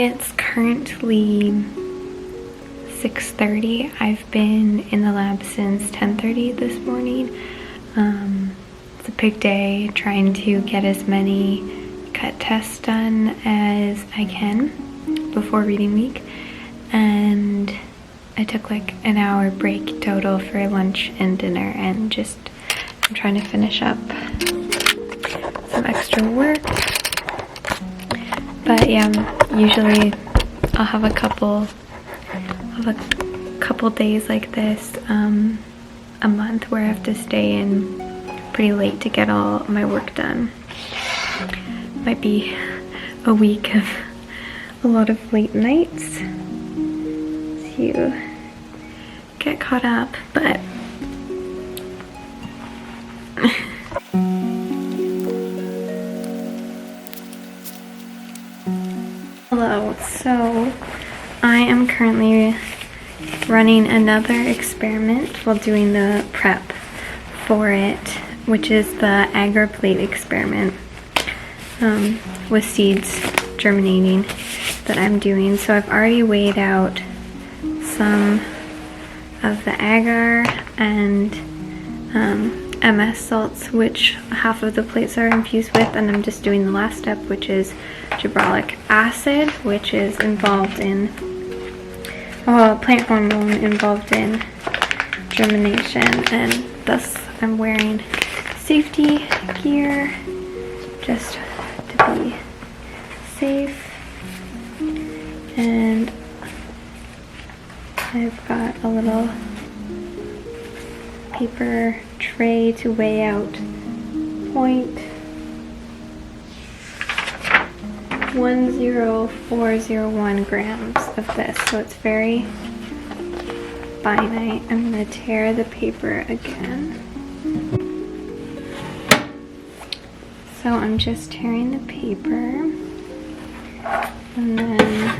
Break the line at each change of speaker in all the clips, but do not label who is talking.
It's currently 6:30. I've been in the lab since 10:30 this morning. It's a big day, trying to get as many cut tests done as I can before reading week, and I took like an hour break total for lunch and dinner, and I'm trying to finish up some extra work. But yeah, usually I'll have a couple days like this a month where I have to stay in pretty late to get all my work done. Might be a week of a lot of late nights to get caught up, but hello. So I am currently running another experiment while doing the prep for it, which is the agar plate experiment with seeds germinating that I'm doing. So I've already weighed out some of the agar and MS salts, which half of the plates are infused with, and I'm just doing the last step, which is gibberellic acid, which is involved in plant hormone involved in germination, and thus I'm wearing safety gear just to be safe. And I've got a little paper tray to weigh out 0.10401 grams of this, so it's very finite. I'm going to tear the paper again. So I'm just tearing the paper, and then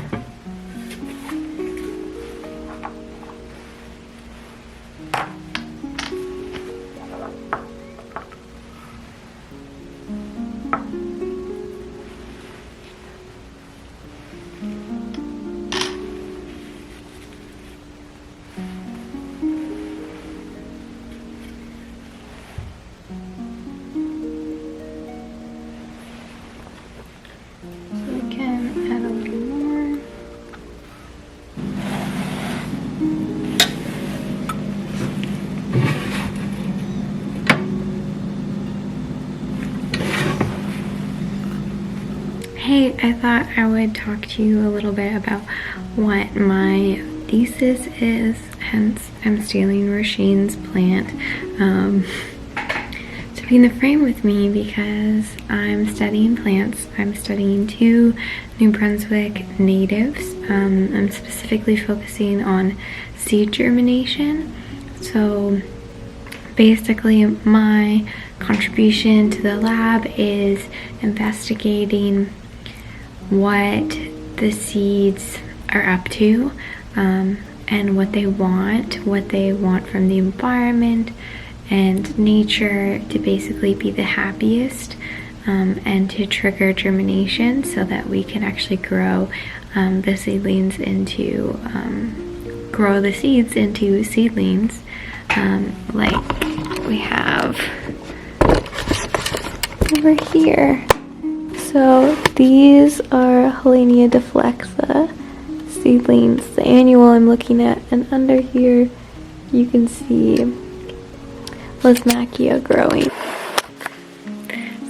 hey, I thought I would talk to you a little bit about what my thesis is, hence I'm stealing Roshin's plant to be in the frame with me because I'm studying plants. I'm studying 2 New Brunswick natives. I'm specifically focusing on seed germination. So basically my contribution to the lab is investigating what the seeds are up to, and what they want from the environment and nature to basically be the happiest, and to trigger germination so that we can actually grow the seedlings into seedlings, like we have over here. So these are Helenia deflexa seedlings, the annual I'm looking at, and under here you can see Lesmachia growing.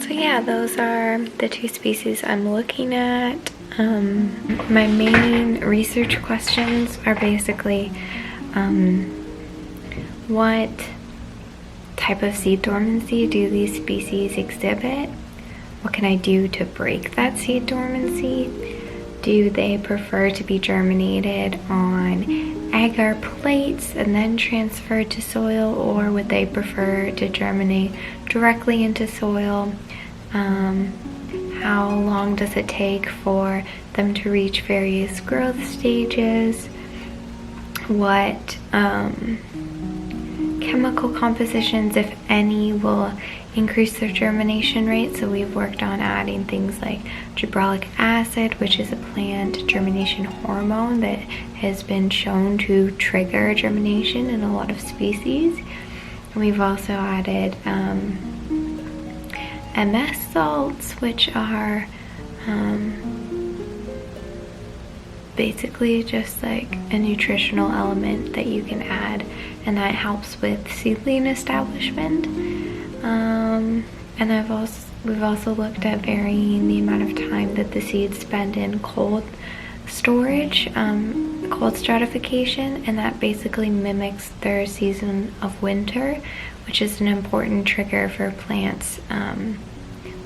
So yeah, those are the 2 species I'm looking at. My main research questions are basically what type of seed dormancy do these species exhibit? What can I do to break that seed dormancy? Do they prefer to be germinated on agar plates and then transferred to soil, or would they prefer to germinate directly into soil? How long does it take for them to reach various growth stages? What chemical compositions, if any, will increase their germination rate. So we've worked on adding things like gibberellic acid, which is a plant germination hormone that has been shown to trigger germination in a lot of species. We've also added MS salts, which are basically just like a nutritional element that you can add, and that helps with seedling establishment. And we've also looked at varying the amount of time that the seeds spend in cold storage, cold stratification, and that basically mimics their season of winter, which is an important trigger for plants when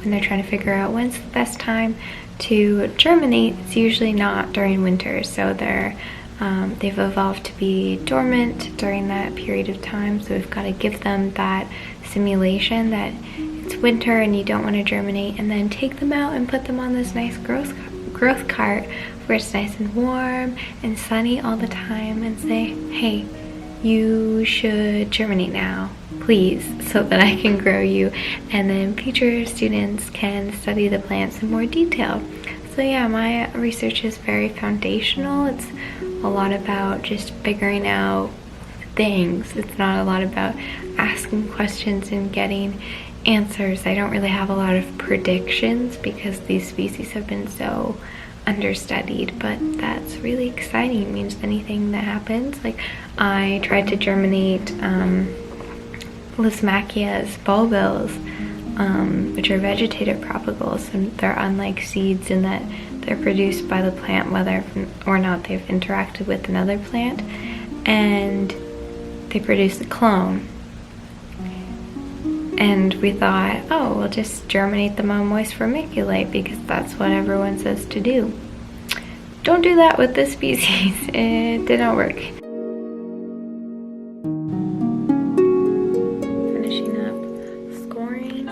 they're trying to figure out when's the best time to germinate. It's usually not during winter, so they've evolved to be dormant during that period of time. So we've got to give them that simulation that it's winter and you don't want to germinate, and then take them out and put them on this nice growth cart where it's nice and warm and sunny all the time, and say, hey, you should germinate now, please, so that I can grow you, and then future students can study the plants in more detail. So yeah, my research is very foundational. It's a lot about just figuring out things. It's not a lot about asking questions and getting answers. I don't really have a lot of predictions because these species have been so understudied, but that's really exciting. It means anything that happens. Like, I tried to germinate Lismachia's bulbils, which are vegetative propagals, and they're unlike seeds in that they're produced by the plant whether or not they've interacted with another plant, and they produce a clone. And we thought, oh, we'll just germinate them on moist vermiculite because that's what everyone says to do. Don't do that with this species. It did not work. Finishing up scoring.